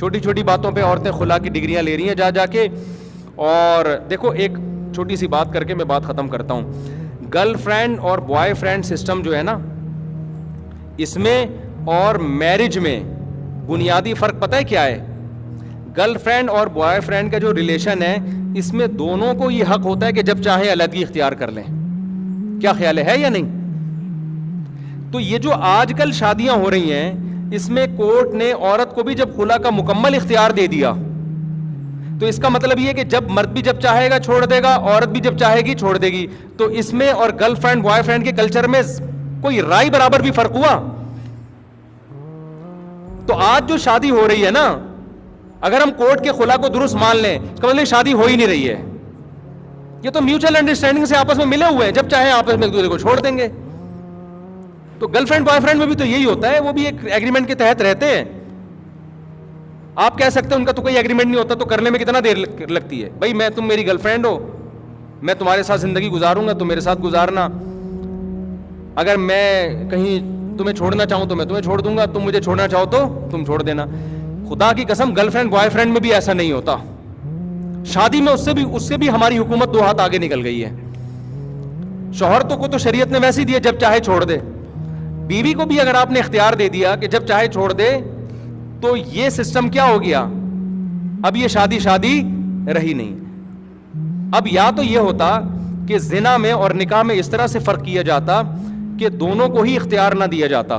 چھوٹی چھوٹی باتوں پہ عورتیں خلا کی ڈگریاں لے رہی ہیں جا کے. اور دیکھو ایک چھوٹی سی بات کر کے میں بات ختم کرتا ہوں. گرل فرینڈ اور بوائے فرینڈ سسٹم جو ہے نا, اس میں اور میرج میں بنیادی فرق پتہ ہے کیا ہے؟ گرل فرینڈ اور بوائے فرینڈ کا جو ریلیشن ہے, اس میں دونوں کو یہ حق ہوتا ہے کہ جب چاہیں علیحدگی اختیار کر لیں. کیا خیال ہے یا نہیں؟ تو یہ جو آج کل شادیاں ہو رہی ہیں, اس میں کورٹ نے عورت کو بھی جب خلا کا مکمل اختیار دے دیا, تو اس کا مطلب یہ کہ جب مرد بھی جب چاہے گا چھوڑ دے گا, عورت بھی جب چاہے گی چھوڑ دے گی. تو اس میں اور گرل فرینڈ بوائے فرینڈ کے کلچر میں کوئی رائے برابر بھی فرق ہوا؟ تو آج جو شادی ہو رہی ہے نا, اگر ہم کورٹ کے خلا کو درست مان لیں, اس کا مطلب شادی ہو ہی نہیں رہی ہے. یہ تو میوچل انڈرسٹینڈنگ سے آپس میں ملے ہوئے ہیں, جب چاہیں آپس میں ایک دوسرے کو چھوڑ دیں گے. تو گرل فرینڈ بوائے فرینڈ میں بھی تو یہی ہوتا ہے, وہ بھی ایک ایگریمنٹ کے تحت رہتے ہیں. آپ کہہ سکتے ہیں ان کا تو کوئی ایگریمنٹ نہیں ہوتا, تو کرنے میں کتنا دیر لگتی ہے. بھائی میں تم میری گرل فرینڈ ہو, میں تمہارے ساتھ زندگی گزاروں گا, تم میرے ساتھ گزارنا. اگر میں کہیں تمہیں چھوڑنا چاہوں تو میں تمہیں چھوڑ دوں گا, تم مجھے چھوڑنا چاہو تو تم چھوڑ دینا. خدا کی قسم گرل فرینڈ بوائے فرینڈ میں بھی ایسا نہیں ہوتا. شادی میں اس سے بھی ہماری حکومت 2 ہاتھ آگے نکل گئی ہے. شوہر کو تو شریعت نے ویسے ہی دیا جب چاہے چھوڑ دے, بیوی کو بھی اگر آپ نے اختیار دے دیا کہ جب چاہے چھوڑ دے, تو یہ سسٹم کیا ہو گیا؟ اب یہ شادی رہی نہیں. اب یا تو یہ ہوتا کہ زنا میں اور نکاح میں اس طرح سے فرق کیا جاتا کہ دونوں کو ہی اختیار نہ دیا جاتا,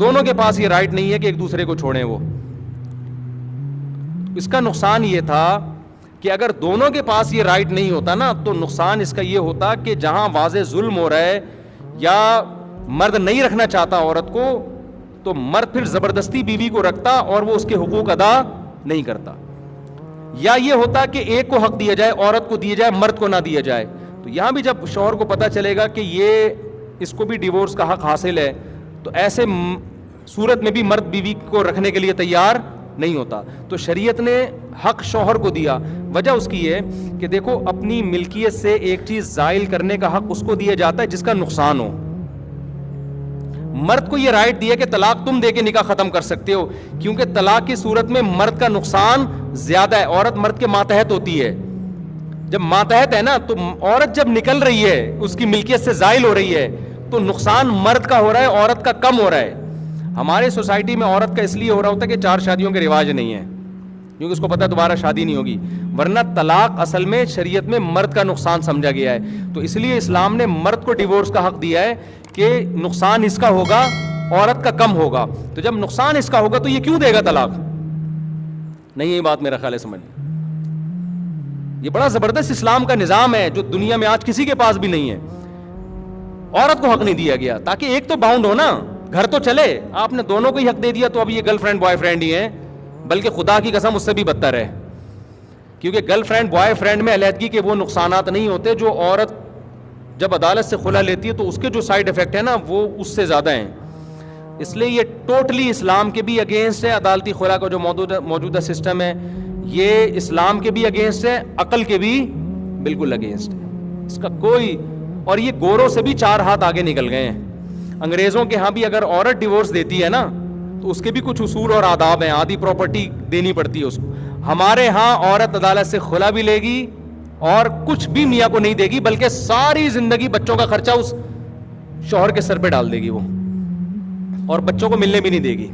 دونوں کے پاس یہ رائٹ نہیں ہے کہ ایک دوسرے کو چھوڑیں. وہ اس کا نقصان یہ تھا کہ اگر دونوں کے پاس یہ رائٹ نہیں ہوتا نا, تو نقصان اس کا یہ ہوتا کہ جہاں واضح ظلم ہو رہا ہے یا مرد نہیں رکھنا چاہتا عورت کو, تو مرد پھر زبردستی بیوی کو رکھتا اور وہ اس کے حقوق ادا نہیں کرتا. یا یہ ہوتا کہ ایک کو حق دیا جائے, عورت کو دیا جائے, مرد کو نہ دیا جائے. تو یہاں بھی جب شوہر کو پتہ چلے گا کہ یہ اس کو بھی ڈیورس کا حق حاصل ہے, تو ایسے صورت میں بھی مرد بیوی کو رکھنے کے لیے تیار نہیں ہوتا. تو شریعت نے حق شوہر کو دیا. وجہ اس کی ہے کہ دیکھو اپنی ملکیت سے ایک چیز زائل کرنے کا حق اس کو دیا جاتا ہے جس کا نقصان ہو. مرد کو یہ رائٹ دیا کہ طلاق تم دے کے نکاح ختم کر سکتے ہو, کیونکہ طلاق کی صورت میں مرد کا نقصان زیادہ ہے. عورت مرد کے ماتحت ہوتی ہے. جب ماتحت ہے نا, تو عورت جب نکل رہی ہے, اس کی ملکیت سے زائل ہو رہی ہے, تو نقصان مرد کا ہو رہا ہے, عورت کا کم ہو رہا ہے. ہمارے سوسائٹی میں عورت کا اس لیے ہو رہا ہوتا ہے کہ 4 شادیوں کے رواج نہیں ہے, کیونکہ اس کو پتہ ہے دوبارہ شادی نہیں ہوگی. ورنہ طلاق اصل میں شریعت میں مرد کا نقصان سمجھا گیا ہے. تو اس لیے اسلام نے مرد کو ڈیورس کا حق دیا ہے کہ نقصان اس کا ہوگا, عورت کا کم ہوگا. تو جب نقصان اس کا ہوگا تو یہ کیوں دے گا طلاق؟ نہیں, یہ بات میرا خیال ہے سمجھ. یہ بڑا زبردست اسلام کا نظام ہے جو دنیا میں آج کسی کے پاس بھی نہیں ہے. عورت کو حق نہیں دیا گیا تاکہ ایک تو باؤنڈ ہو نا, گھر تو چلے. آپ نے دونوں کو ہی حق دے دیا تو اب یہ گرل فرینڈ بوائے فرینڈ ہی ہیں, بلکہ خدا کی قسم اس سے بھی بدتر ہے. کیونکہ گرل فرینڈ بوائے فرینڈ میں علیحدگی کے وہ نقصانات نہیں ہوتے جو عورت جب عدالت سے خلا لیتی ہے تو اس کے جو سائیڈ افیکٹ ہے نا, وہ اس سے زیادہ ہیں. اس لیے یہ ٹوٹلی اسلام کے بھی اگینسٹ ہے. عدالتی خلا کا جو موجودہ سسٹم ہے یہ اسلام کے بھی اگینسٹ ہے, عقل کے بھی بالکل اگینسٹ ہے. اس کا کوئی, اور یہ گوروں سے بھی 4 ہاتھ آگے نکل گئے ہیں. انگریزوں کے ہاں بھی اگر عورت ڈیورس دیتی ہے نا تو اس کے بھی کچھ اصول اور آداب ہیں, آدھی پراپرٹی دینی پڑتی ہے اس کو. ہمارے ہاں عورت عدالت سے خلا بھی لے گی اور کچھ بھی میاں کو نہیں دے گی, بلکہ ساری زندگی بچوں کا خرچہ اس شوہر کے سر پہ ڈال دے گی وہ, اور بچوں کو ملنے بھی نہیں دے گی.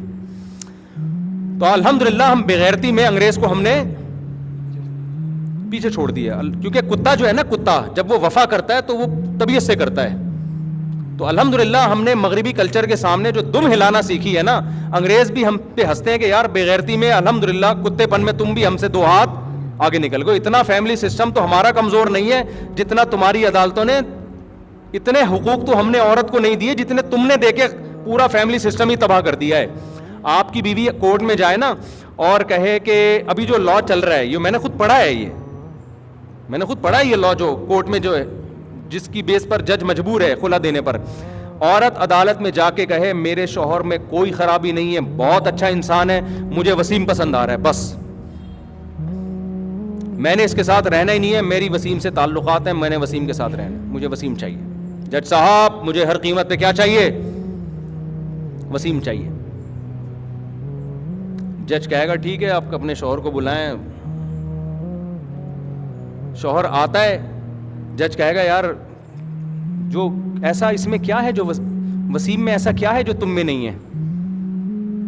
تو الحمدللہ ہم بغیرتی میں انگریز کو ہم نے پیچھے چھوڑ دیا, کیونکہ کتا جو ہے نا, کتا جب وہ وفا کرتا ہے تو وہ طبیعت سے کرتا ہے. تو الحمدللہ ہم نے مغربی کلچر کے سامنے جو دم ہلانا سیکھی ہے نا, انگریز بھی ہم پہ ہنستے ہیں کہ یار بغیرتی میں الحمدللہ کتے پن میں تم بھی ہم سے 2 ہاتھ آگے نکل گئے. اتنا فیملی سسٹم تو ہمارا کمزور نہیں ہے جتنا تمہاری عدالتوں نے, اتنے حقوق تو ہم نے عورت کو نہیں دیے جتنے تم نے دے کے پورا فیملی سسٹم ہی تباہ کر دیا ہے. آپ کی بیوی کورٹ میں جائے نا اور کہے کہ ابھی جو لا چل رہا ہے, یہ میں نے خود پڑھا ہے, میں نے خود پڑھا ہے یہ لا جو کورٹ میں جو ہے, جس کی بیس پر جج مجبور ہے خلا دینے پر. عورت عدالت میں جا کے کہے میرے شوہر میں کوئی خرابی نہیں ہے, بہت اچھا انسان ہے, مجھے وسیم پسند آ رہا ہے, بس میں نے اس کے ساتھ رہنا ہی نہیں ہے, میری وسیم سے تعلقات ہیں, میں نے وسیم کے ساتھ رہنا ہے, مجھے وسیم چاہیے. جج صاحب مجھے ہر قیمت پہ کیا چاہیے؟ وسیم چاہیے. جج کہے گا ٹھیک ہے آپ اپنے شوہر کو بلائیں, شوہر آتا ہے, جج کہے گا یار جو ایسا اس میں کیا ہے, جو وسیم میں ایسا کیا ہے جو تم میں نہیں ہے.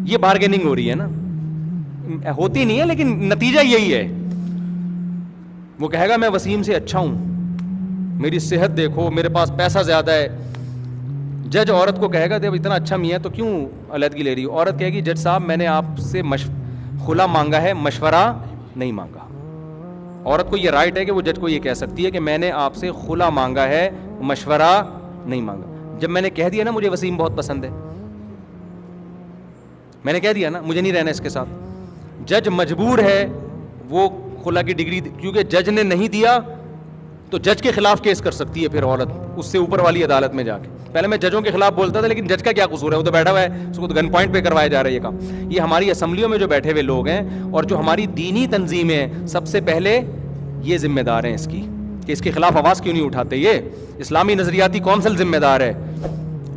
یہ بارگیننگ ہو رہی ہے نا, ہوتی نہیں ہے لیکن نتیجہ یہی ہے. وہ کہے گا میں وسیم سے اچھا ہوں, میری صحت دیکھو, میرے پاس پیسہ زیادہ ہے. جج عورت کو کہے گا جب اتنا اچھا میاں تو کیوں علیحدگی لے رہی ہو. عورت کہے گی جج صاحب میں نے آپ سے خلا مانگا ہے, مشورہ نہیں مانگا. عورت کو یہ رائٹ ہے کہ وہ جج کو یہ کہہ سکتی ہے کہ میں نے آپ سے خلا مانگا ہے, مشورہ نہیں مانگا. جب میں نے کہہ دیا نا مجھے وسیم بہت پسند ہے, میں نے کہہ دیا نا مجھے نہیں رہنا اس کے ساتھ, جج مجبور ہے وہ خلا کی ڈگری, کیونکہ جج نے نہیں دیا تو جج کے خلاف کیس کر سکتی ہے پھر عورت اس سے اوپر والی عدالت میں جا کے. پہلے میں ججوں کے خلاف بولتا تھا لیکن جج کا کیا قصور ہے, وہ تو بیٹھا ہوا ہے, اس کو تو گن پوائنٹ پہ کروایا جا رہا ہے یہ کام. یہ ہماری اسمبلیوں میں جو بیٹھے ہوئے لوگ ہیں اور جو ہماری دینی تنظیمیں ہیں, سب سے پہلے یہ ذمہ دار ہیں اس کی کہ اس کے خلاف آواز کیوں نہیں اٹھاتے. یہ اسلامی نظریاتی کونسل ذمہ دار ہے,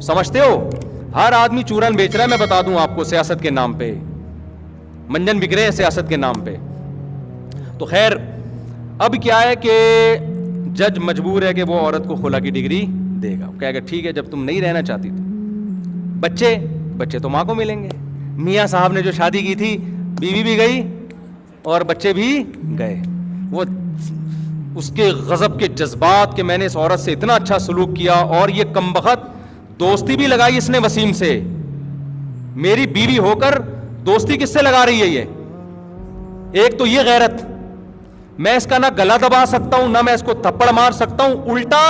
سمجھتے ہو. ہر آدمی چورن بیچ رہا ہے, میں بتا دوں آپ کو, سیاست کے نام پہ منجن بک رہے ہیں سیاست کے نام پہ. تو خیر اب کیا ہے کہ جج مجبور ہے کہ وہ عورت کو خلا کی ڈگری دے گا. کہے گا ٹھیک ہے جب تم نہیں رہنا چاہتی تو بچے تو ماں کو ملیں گے. میاں صاحب نے جو شادی کی تھی بیوی بھی گئی اور بچے بھی گئے. وہ اس کے غضب کے جذبات کہ میں نے اس عورت سے اتنا اچھا سلوک کیا, اور یہ کمبخت دوستی بھی لگائی اس نے وسیم سے, میری بیوی ہو کر دوستی کس سے لگا رہی ہے یہ. ایک تو یہ غیرت, میں اس کا نہ گلا دبا سکتا ہوں نہ میں اس کو تھپڑ مار سکتا ہوں, الٹا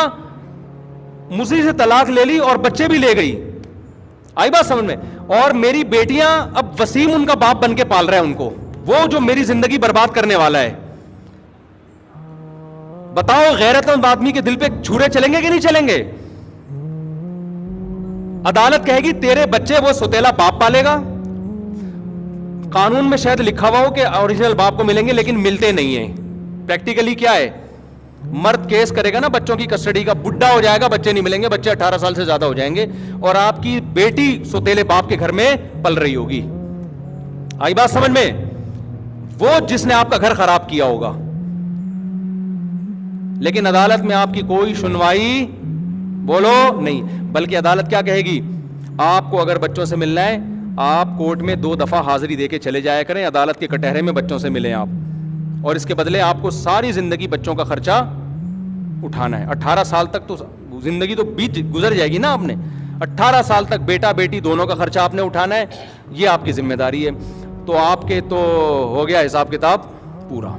مجھ سے طلاق لے لی اور بچے بھی لے گئی. آئی بات سمجھ میں. اور میری بیٹیاں اب وسیم ان کا باپ بن کے پال رہا ہے ان کو, وہ جو میری زندگی برباد کرنے والا ہے. بتاؤ غیرت مند آدمی کے دل پہ چھرے چلیں گے کہ نہیں چلیں گے. عدالت کہے گی تیرے بچے وہ سوتیلا باپ پالے گا. قانون میں شاید لکھا ہوا ہو کہ اوریجنل باپ کو ملیں گے لیکن ملتے نہیں ہیں. پریکٹیکلی کیا ہے, مرد کیس کرے گا نا بچوں کی کسٹڈی کا, بڈھا ہو جائے گا, بچے نہیں ملیں گے, بچے 18 سال سے زیادہ ہو جائیں گے, اور آپ کی بیٹی سوتیلے باپ کے گھر میں پل رہی ہوگی. آئی بات سمجھ میں. وہ جس نے آپ کا گھر خراب کیا ہوگا. لیکن عدالت میں آپ کی کوئی سنوائی بولو نہیں, بلکہ عدالت کیا کہے گی, آپ کو اگر بچوں سے ملنا ہے آپ کورٹ میں 2 دفعہ حاضری دے کے چلے جایا کریں, عدالت کے کٹہرے میں بچوں سے ملیں آپ, اور اس کے بدلے آپ کو ساری زندگی بچوں کا خرچہ اٹھانا ہے. 18 سال تک تو زندگی تو بیت گزر جائے گی نا, آپ نے 18 سال تک بیٹا بیٹی دونوں کا خرچہ آپ نے اٹھانا ہے, یہ آپ کی ذمہ داری ہے. تو آپ کے تو ہو گیا حساب کتاب پورا,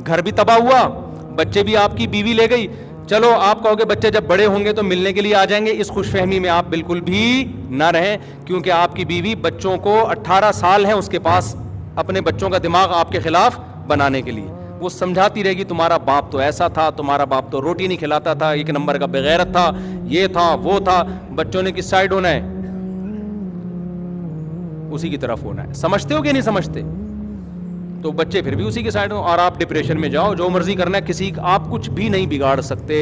گھر بھی تباہ ہوا, بچے بھی آپ کی بیوی لے گئی. چلو آپ کہو کہ بچے جب بڑے ہوں گے تو ملنے کے لیے آ جائیں گے, اس خوش فہمی میں آپ بالکل بھی نہ رہیں, کیونکہ آپ کی بیوی بچوں کو 18 سال ہیں اس کے پاس اپنے بچوں کا دماغ آپ کے خلاف بنانے کے لیے. وہ سمجھاتی رہے گی تمہارا باپ تو ایسا تھا, تمہارا باپ تو روٹی نہیں کھلاتا تھا, 1 نمبر کا بغیرت تھا, یہ تھا وہ تھا. بچوں نے کس سائڈ ہونا ہے, اسی کی طرف ہونا ہے. سمجھتے ہو کہ نہیں سمجھتے؟ تو بچے پھر بھی اسی کے سائڈ ہوں, اور آپ ڈپریشن میں جاؤ, جو مرضی کرنا ہے, کسی آپ کچھ بھی نہیں بگاڑ سکتے.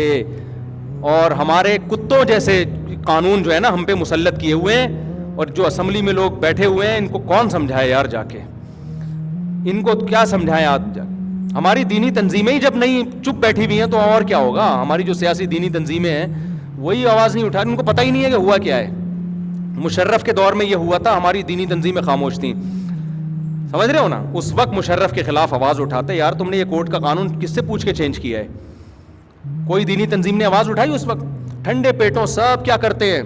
اور ہمارے کتوں جیسے قانون جو ہے نا ہم پہ مسلط کیے ہوئے ہیں, اور جو اسمبلی میں لوگ بیٹھے ہوئے ہیں ان کو کون سمجھائے یار, جا کے ان کو کیا سمجھائیں آپ. ہماری دینی تنظیمیں ہی جب نہیں چپ بیٹھی ہوئی ہیں تو اور کیا ہوگا. ہماری جو سیاسی دینی تنظیمیں ہیں وہی آواز نہیں اٹھا رہی, ان کو پتہ ہی نہیں ہے کہ ہوا کیا ہے. مشرف کے دور میں یہ ہوا تھا, ہماری دینی تنظیمیں خاموش تھیں, سمجھ رہے ہو نا. اس وقت مشرف کے خلاف آواز اٹھاتے, یار تم نے یہ کورٹ کا قانون کس سے پوچھ کے چینج کیا ہے. کوئی دینی تنظیم نے آواز اٹھائی اس وقت؟ ٹھنڈے پیٹوں سب کیا کرتے ہیں,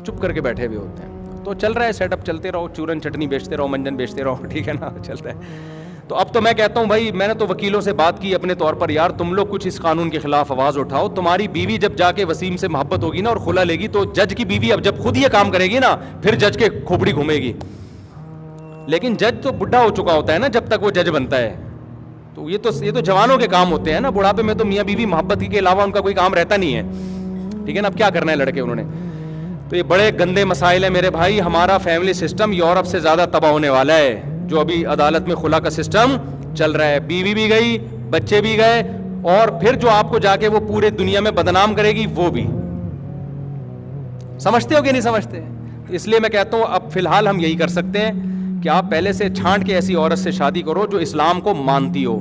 چپ کر کے بیٹھے ہوئے ہوتے ہیں. تو چل رہا ہے سیٹ اپ, چلتے رہو, چورن چٹنی بیچتے رہو, منجن بیچتے رہو, ٹھیک ہے نا, چلتا ہے. تو اب تو میں کہتا ہوں بھائی, میں نے تو وکیلوں سے بات کی اپنے طور پر, یار تم لوگ کچھ اس قانون کے خلاف آواز اٹھاؤ. تمہاری بیوی جب جا کے وسیم سے محبت ہوگی نا اور خلا لے گی, تو جج کی بیوی اب جب خود یہ کام کرے گی نا, پھر جج کے کھوپڑی گھومے گی. لیکن جج تو بڈھا ہو چکا ہوتا ہے نا جب تک وہ جج بنتا ہے. تو یہ تو جوانوں کے کام ہوتے ہیں نا, بڑھاپے میں تو میاں بیوی محبت کے علاوہ ان کا کوئی کام رہتا نہیں ہے, ٹھیک ہے نا. اب کیا کرنا ہے لڑکے انہوں نے. تو یہ بڑے گندے مسائل ہیں میرے بھائی. ہمارا فیملی سسٹم یورپ سے زیادہ تباہ ہونے والا ہے, جو ابھی عدالت میں خلا کا سسٹم چل رہا ہے. بیوی بھی گئی, بچے بھی گئے, اور پھر جو آپ کو جا کے وہ پورے دنیا میں بدنام کرے گی وہ بھی. سمجھتے ہو کہ نہیں سمجھتے؟ اس لیے میں کہتا ہوں اب فی الحال ہم یہی کر سکتے ہیں کہ آپ پہلے سے چھانٹ کے ایسی عورت سے شادی کرو جو اسلام کو مانتی ہو,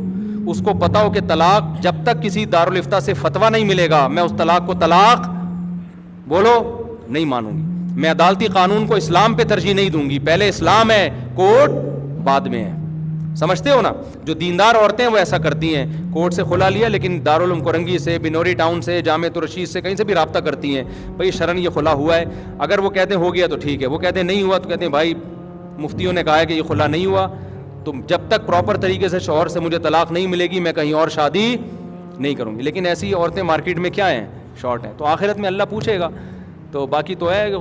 اس کو پتا ہو کہ طلاق جب تک کسی دارالافتاء سے فتویٰ نہیں ملے گا میں اس طلاق کو طلاق بولو نہیں مانوں گی. میں عدالتی قانون کو اسلام پہ ترجیح نہیں دوں گی, پہلے اسلام ہے, کورٹ بعد میں ہے. سمجھتے ہو نا؟ جو دیندار عورتیں وہ ایسا کرتی ہیں, کورٹ سے خلا لیا لیکن دارالعلوم کرنگی سے, بنوری ٹاؤن سے, جامعۃ الرشید سے, کہیں سے بھی رابطہ کرتی ہیں, بھائی شرن یہ خلا ہوا ہے. اگر وہ کہتے ہیں ہو گیا تو ٹھیک ہے, وہ کہتے ہیں نہیں ہوا تو کہتے ہیں بھائی مفتیوں نے کہا ہے کہ یہ خلا نہیں ہوا, تو جب تک پراپر طریقے سے شوہر سے مجھے طلاق نہیں ملے گی میں کہیں اور شادی نہیں کروں گی. لیکن ایسی عورتیں مارکیٹ میں کیا ہیں, شارٹ ہیں, تو آخرت میں اللہ پوچھے گا. تو باقی تو ہے کہ